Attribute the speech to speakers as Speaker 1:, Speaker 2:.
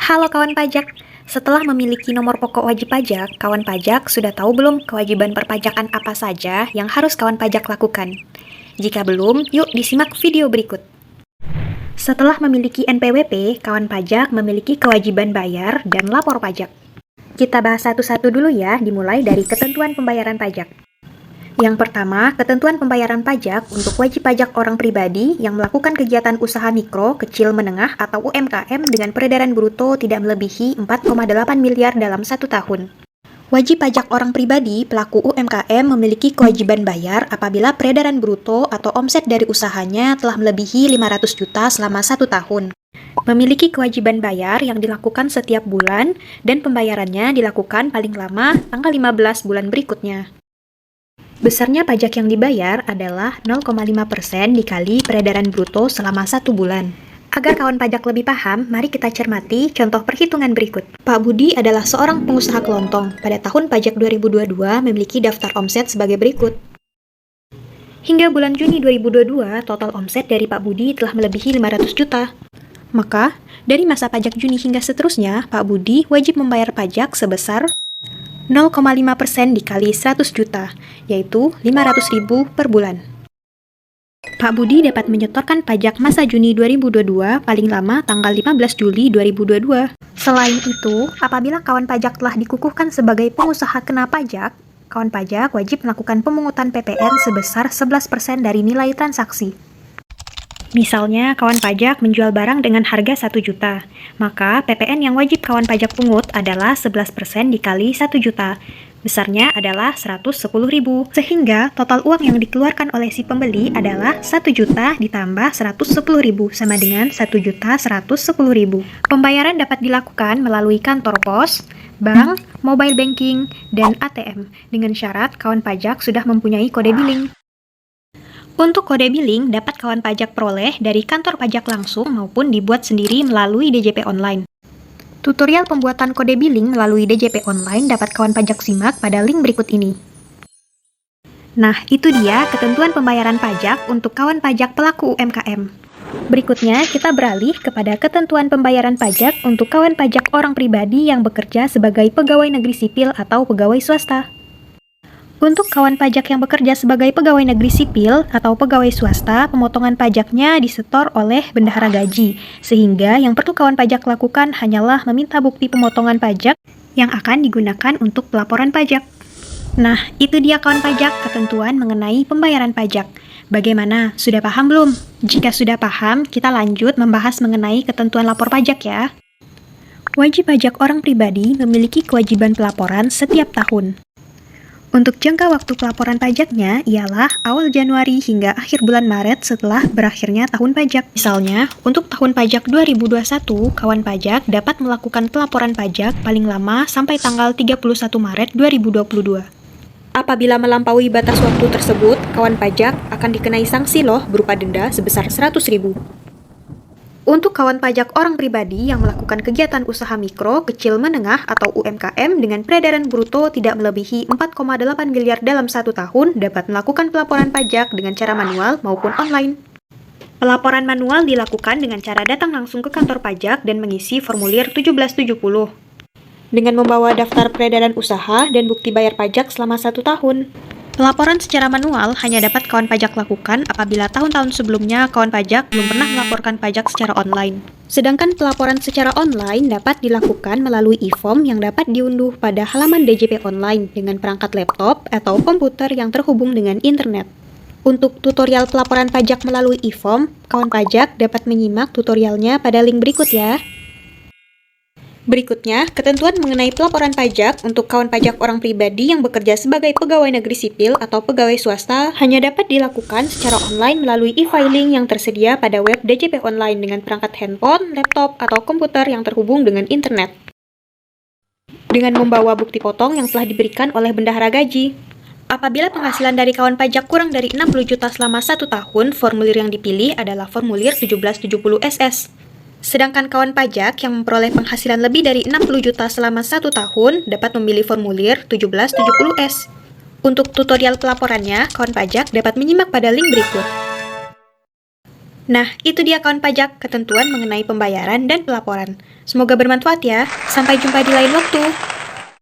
Speaker 1: Halo kawan pajak, setelah memiliki nomor pokok wajib pajak, kawan pajak sudah tahu belum kewajiban perpajakan apa saja yang harus kawan pajak lakukan? Jika belum, yuk disimak video berikut. Setelah memiliki NPWP, kawan pajak memiliki kewajiban bayar dan lapor pajak. Kita bahas satu-satu dulu ya, dimulai dari ketentuan pembayaran pajak. Yang pertama, ketentuan pembayaran pajak untuk wajib pajak orang pribadi yang melakukan kegiatan usaha mikro, kecil, menengah, atau UMKM dengan peredaran bruto tidak melebihi 4,8 miliar dalam 1 tahun. Wajib pajak orang pribadi pelaku UMKM memiliki kewajiban bayar apabila peredaran bruto atau omset dari usahanya telah melebihi 500 juta selama 1 tahun. Memiliki kewajiban bayar yang dilakukan setiap bulan dan pembayarannya dilakukan paling lama tanggal 15 bulan berikutnya. Besarnya pajak yang dibayar adalah 0,5% dikali peredaran bruto selama 1 bulan. Agar kawan pajak lebih paham, mari kita cermati contoh perhitungan berikut. Pak Budi adalah seorang pengusaha kelontong. Pada tahun pajak 2022 memiliki daftar omset sebagai berikut. Hingga bulan Juni 2022, total omset dari Pak Budi telah melebihi 500 juta. Maka, dari masa pajak Juni hingga seterusnya, Pak Budi wajib membayar pajak sebesar 0,5% dikali 100 juta, yaitu 500.000 per bulan. Pak Budi dapat menyetorkan pajak masa Juni 2022 paling lama tanggal 15 Juli 2022. Selain itu, apabila kawan pajak telah dikukuhkan sebagai pengusaha kena pajak, kawan pajak wajib melakukan pemungutan PPN sebesar 11% dari nilai transaksi. Misalnya, kawan pajak menjual barang dengan harga 1 juta, maka PPN yang wajib kawan pajak pungut adalah 11% dikali 1 juta. Besarnya adalah 110.000, sehingga total uang yang dikeluarkan oleh si pembeli adalah 1 juta ditambah 110.000 sama dengan 1.110.000. Pembayaran dapat dilakukan melalui kantor pos, bank, mobile banking, dan ATM, dengan syarat kawan pajak sudah mempunyai kode billing. Untuk kode billing dapat kawan pajak peroleh dari kantor pajak langsung maupun dibuat sendiri melalui DJP online. Tutorial pembuatan kode billing melalui DJP online dapat kawan pajak simak pada link berikut ini. Nah, itu dia ketentuan pembayaran pajak untuk kawan pajak pelaku UMKM. Berikutnya, kita beralih kepada ketentuan pembayaran pajak untuk kawan pajak orang pribadi yang bekerja sebagai pegawai negeri sipil atau pegawai swasta. Untuk kawan pajak yang bekerja sebagai pegawai negeri sipil atau pegawai swasta, pemotongan pajaknya disetor oleh bendahara gaji, sehingga yang perlu kawan pajak lakukan hanyalah meminta bukti pemotongan pajak yang akan digunakan untuk pelaporan pajak. Nah, itu dia kawan pajak ketentuan mengenai pembayaran pajak. Bagaimana? Sudah paham belum? Jika sudah paham, kita lanjut membahas mengenai ketentuan lapor pajak ya. Wajib pajak orang pribadi memiliki kewajiban pelaporan setiap tahun. Untuk jangka waktu pelaporan pajaknya ialah awal Januari hingga akhir bulan Maret setelah berakhirnya tahun pajak. Misalnya, untuk tahun pajak 2021, kawan pajak dapat melakukan pelaporan pajak paling lama sampai tanggal 31 Maret 2022. Apabila melampaui batas waktu tersebut, kawan pajak akan dikenai sanksi loh berupa denda sebesar 100.000. Untuk kawan pajak orang pribadi yang melakukan kegiatan usaha mikro, kecil, menengah, atau UMKM dengan peredaran bruto tidak melebihi 4,8 miliar dalam 1 tahun dapat melakukan pelaporan pajak dengan cara manual maupun online. Pelaporan manual dilakukan dengan cara datang langsung ke kantor pajak dan mengisi formulir 1770. Dengan membawa daftar peredaran usaha dan bukti bayar pajak selama 1 tahun. Pelaporan secara manual hanya dapat kawan pajak lakukan apabila tahun-tahun sebelumnya kawan pajak belum pernah melaporkan pajak secara online. Sedangkan pelaporan secara online dapat dilakukan melalui e-form yang dapat diunduh pada halaman DJP online dengan perangkat laptop atau komputer yang terhubung dengan internet. Untuk tutorial pelaporan pajak melalui e-form, kawan pajak dapat menyimak tutorialnya pada link berikut ya. Berikutnya, ketentuan mengenai pelaporan pajak untuk kawan pajak orang pribadi yang bekerja sebagai pegawai negeri sipil atau pegawai swasta hanya dapat dilakukan secara online melalui e-filing yang tersedia pada web DJP online dengan perangkat handphone, laptop, atau komputer yang terhubung dengan internet. Dengan membawa bukti potong yang telah diberikan oleh bendahara gaji. Apabila penghasilan dari kawan pajak kurang dari 60 juta selama 1 tahun, formulir yang dipilih adalah formulir 1770 SS. Sedangkan kawan pajak yang memperoleh penghasilan lebih dari 60 juta selama 1 tahun dapat memilih formulir 1770S. Untuk tutorial pelaporannya, kawan pajak dapat menyimak pada link berikut. Nah, itu dia kawan pajak, ketentuan mengenai pembayaran dan pelaporan. Semoga bermanfaat ya. Sampai jumpa di lain waktu.